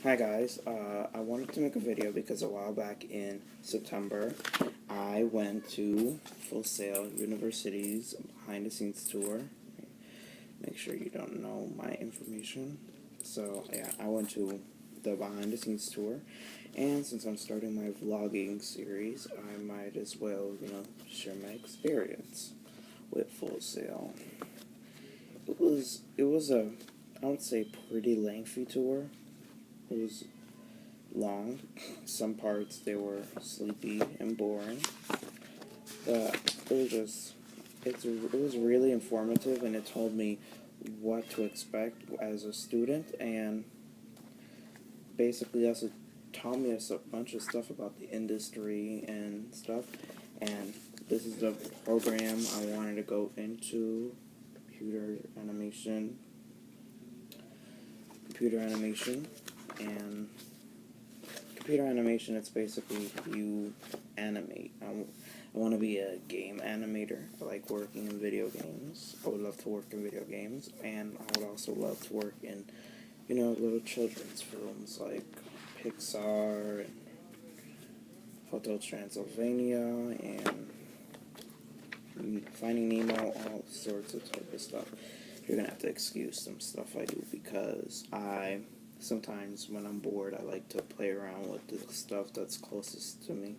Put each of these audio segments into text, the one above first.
Hi guys, I wanted to make a video because a while back in September, I went to Full Sail University's behind the scenes tour. Make sure you don't know my information. So yeah, I went to the behind the scenes tour, and since I'm starting my vlogging series, I might as well, share my experience with Full Sail. It was a, I would say, pretty lengthy tour. It was long. Some parts they were sleepy and boring, but it was really informative, and it told me what to expect as a student, and basically also taught me a bunch of stuff about the industry and stuff. And this is the program I wanted to go into: computer animation, and computer animation, it's basically you animate. I want to be a game animator. I like working in video games. I would love to work in video games, and I would also love to work in, little children's films like Pixar and Hotel Transylvania and Finding Nemo, all sorts of type of stuff. You're gonna have to excuse some stuff I do because sometimes when I'm bored, I like to play around with the stuff that's closest to me.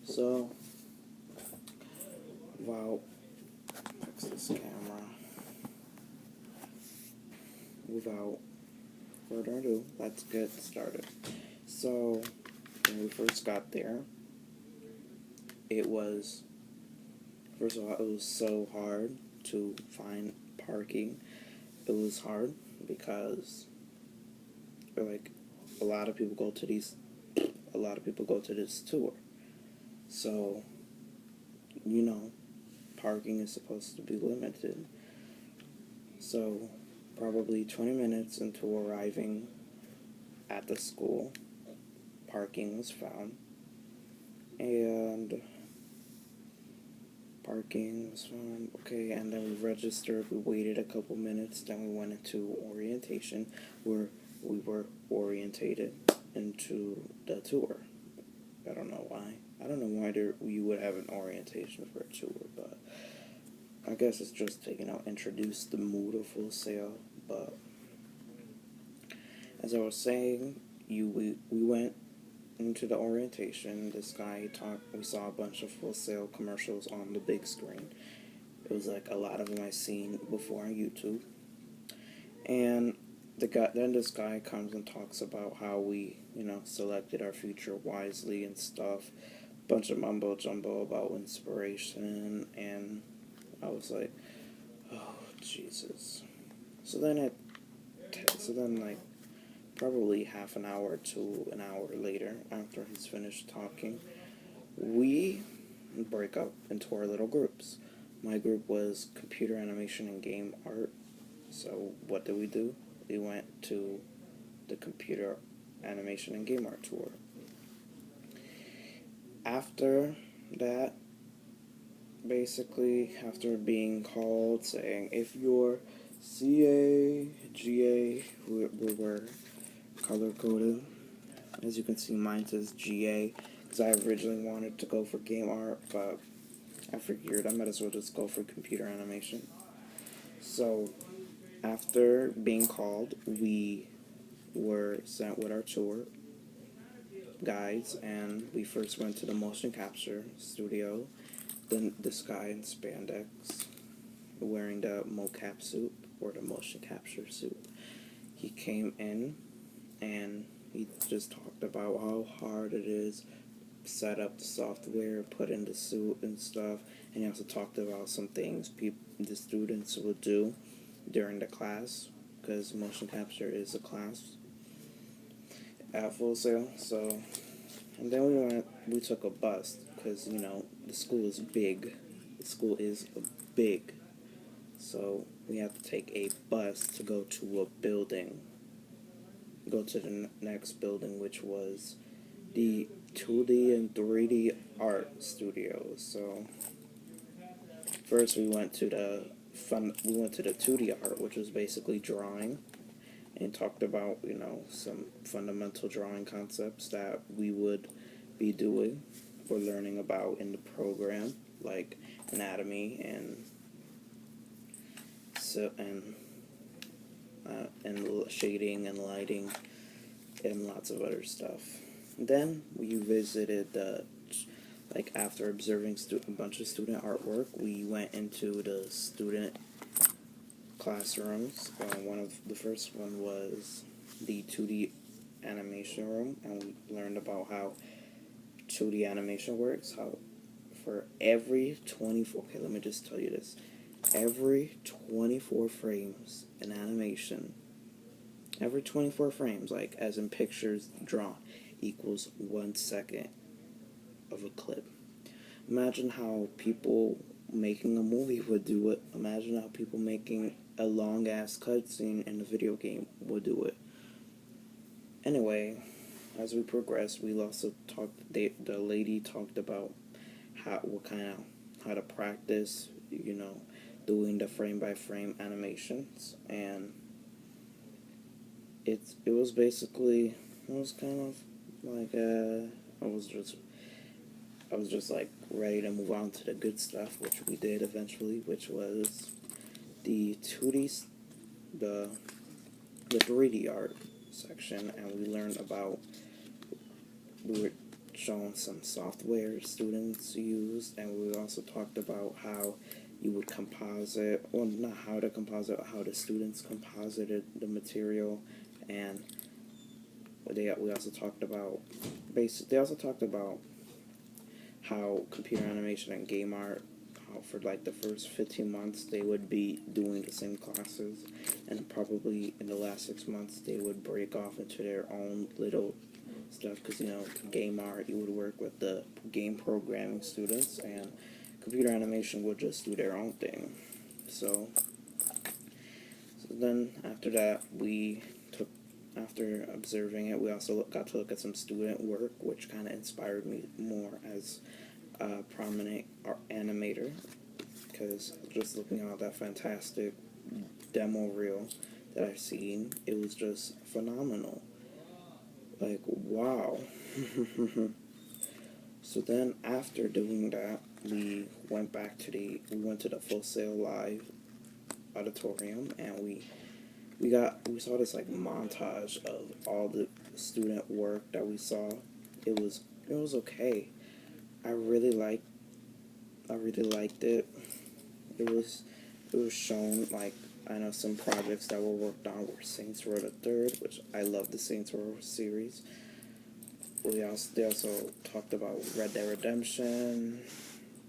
So, wow, fix this camera. Without further ado, let's get started. So, when we first got there, first of all, it was so hard to find parking. It was hard because, like, a lot of people go to this tour. So, parking is supposed to be limited. So, probably 20 minutes into arriving at the school, parking was found. And parking was found. Okay, and then we registered. We waited a couple minutes. Then we went into orientation, where we were orientated into the tour. I don't know why. I don't know why you would have an orientation for a tour, but I guess it's just to, introduce the mood of Full Sail. But as I was saying, we went into the orientation. This guy we saw a bunch of Full Sail commercials on the big screen. It was like a lot of them I've seen before on YouTube. And then this guy comes and talks about how we, selected our future wisely and stuff. Bunch of mumbo jumbo about inspiration, and I was like, oh Jesus. So then like probably half an hour to an hour later, after he's finished talking, we break up into our little groups. My group was computer animation and game art. So what did we do? We went to the computer animation and game art tour. After that, basically, after being called, saying, if you're CA, GA, we were color-coded. As you can see, mine says GA, because I originally wanted to go for game art, but I figured I might as well just go for computer animation. So, after being called, we were sent with our tour guides, and we first went to the motion capture studio. Then this guy in spandex, wearing the mocap suit, or the motion capture suit, he came in, and he just talked about how hard it is, set up the software, put in the suit and stuff, and he also talked about some things the students would do during the class, because motion capture is a class at Full Sail. So, and then we took a bus, because, the school is big. The school is big. So, we have to take a bus to go to a building. Go to the next building, which was the 2D and 3D art studios. So, first we went to the 2D art, which was basically drawing. and talked about, some fundamental drawing concepts that we would be doing or learning about in the program, like anatomy and shading and lighting and lots of other stuff. Then we visited after observing a bunch of student artwork, we went into the student classrooms. One of the first one was the 2D animation room, and we learned about how 2D animation works. How for every 24, okay, let me just tell you this. Every 24 frames in animation, every 24 frames, like as in pictures drawn, equals 1 second of a clip. Imagine how people making a movie would do it. Imagine how people making a long ass cutscene in a video game would do it. Anyway, as we progressed, we also talked. The lady talked about how to practice, doing the frame by frame animations, and it was basically, it was kind of like I was just like ready to move on to the good stuff, which we did eventually, which was the 2D, the 3D art section, and we learned about, we were shown some software students used, and we also talked about how you would composite, well, not how to composite, how the students composited the material, and we also talked about, they also talked about how computer animation and game art, how for like the first 15 months they would be doing the same classes, and probably in the last 6 months they would break off into their own little stuff, because game art, you would work with the game programming students, and computer animation would just do their own thing. So then after that, after observing it, we also got to look at some student work, which kind of inspired me more as a prominent animator, because just looking at all that fantastic demo reel that I've seen, it was just phenomenal. Like, wow. So then after doing that, we went to the Full Sail Live auditorium, and we saw this like montage of all the student work that we saw. It was okay. I really liked it. It was shown, like, I know some projects that were worked on were Saints Row the Third, which I love the Saints Row series. They also talked about Red Dead Redemption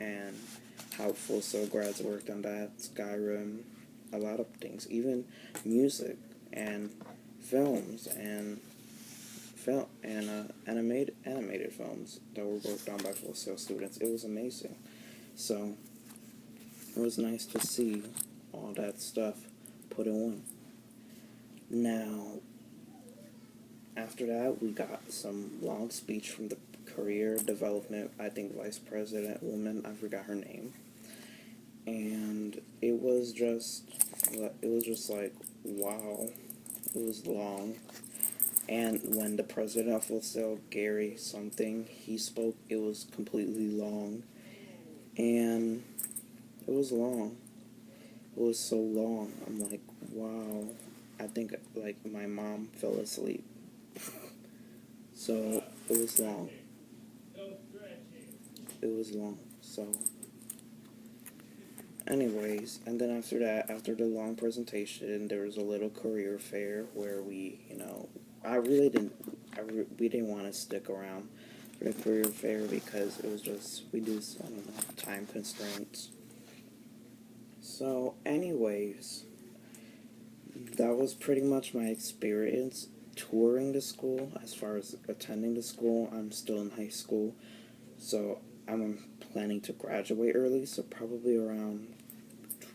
and how Full Sail grads worked on that, Skyrim, a lot of things, even music and films and animated films that were worked on by Full Sail students. It was amazing. So it was nice to see all that stuff put in one. Now, after that, we got some long speech from the career development, I think, vice president woman. I forgot her name. And it was just like, wow. It was long. And when the president of Full Sail, Gary something, he spoke, it was completely long. And it was long. It was so long. I'm like, wow. I think, like, my mom fell asleep. So, it was long. It was long. So, anyways, and then after that, after the long presentation, there was a little career fair where we, we didn't want to stick around for the career fair because it was just, I don't know, time constraints. So, anyways, that was pretty much my experience touring the school. As far as attending the school, I'm still in high school, so I'm planning to graduate early, so probably around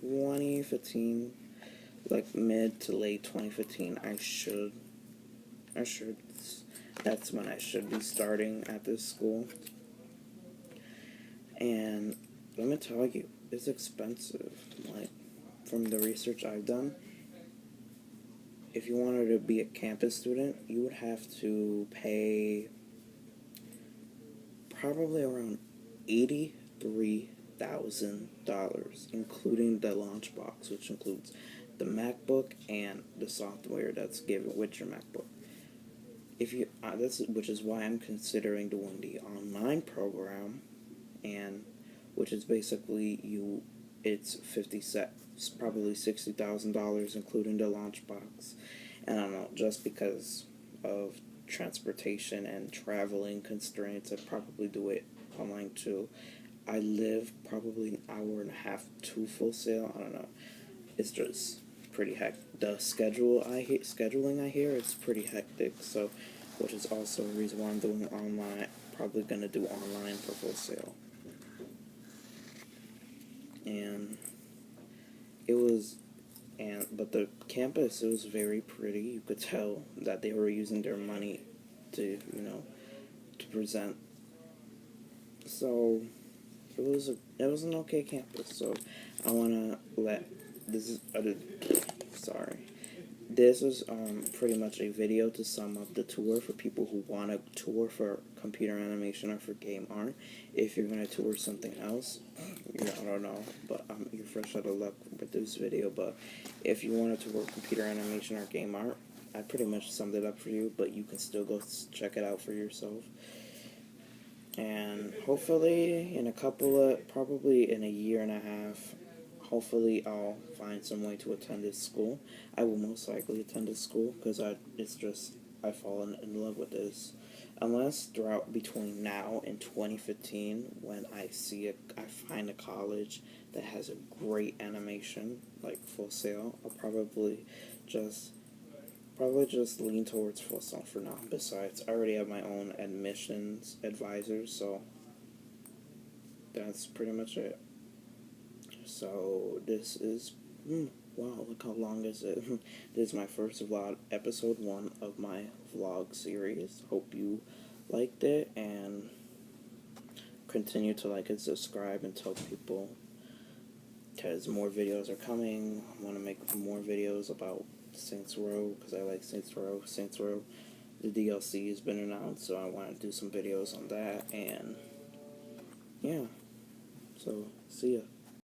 2015, like mid to late 2015, that's when I should be starting at this school. And let me tell you, it's expensive. Like, from the research I've done, if you wanted to be a campus student, you would have to pay probably around $83,000, including the launch box, which includes the MacBook and the software that's given with your MacBook. If you which is why I'm considering doing the online program, and which is basically it's probably $60,000, including the launch box. And I don't know, just because of transportation and traveling constraints, I'd probably do it online too. I live probably an hour and a half to Full Sail. I don't know. It's just pretty hectic. The scheduling I hear, it's pretty hectic. So, which is also the reason why I'm doing online. Probably gonna do online for Full Sail. And but the campus, it was very pretty. You could tell that they were using their money to to present. So it was an okay campus. So I wanna let this is sorry. This was pretty much a video to sum up the tour for people who want to tour for computer animation or for game art. If you're going to tour something else, I don't know, but you're fresh out of luck with this video. But if you want to tour computer animation or game art, I pretty much summed it up for you, but you can still go check it out for yourself. And hopefully probably in a year and a half, hopefully I'll find some way to attend this school. I will most likely attend this school because I've fallen in love with this. Unless between now and 2015, when I find a college that has a great animation, like Full Sail, I'll probably just lean towards Full Sail for now. Besides, I already have my own admissions advisor, so that's pretty much it. So this is wow, look how long is it. This is my first vlog, episode 1 of my vlog series. Hope you liked it, and continue to like and subscribe and tell people, because more videos are coming. I want to make more videos about Saints Row because I like Saints Row. The DLC has been announced, so I want to do some videos on that. And yeah, so see ya.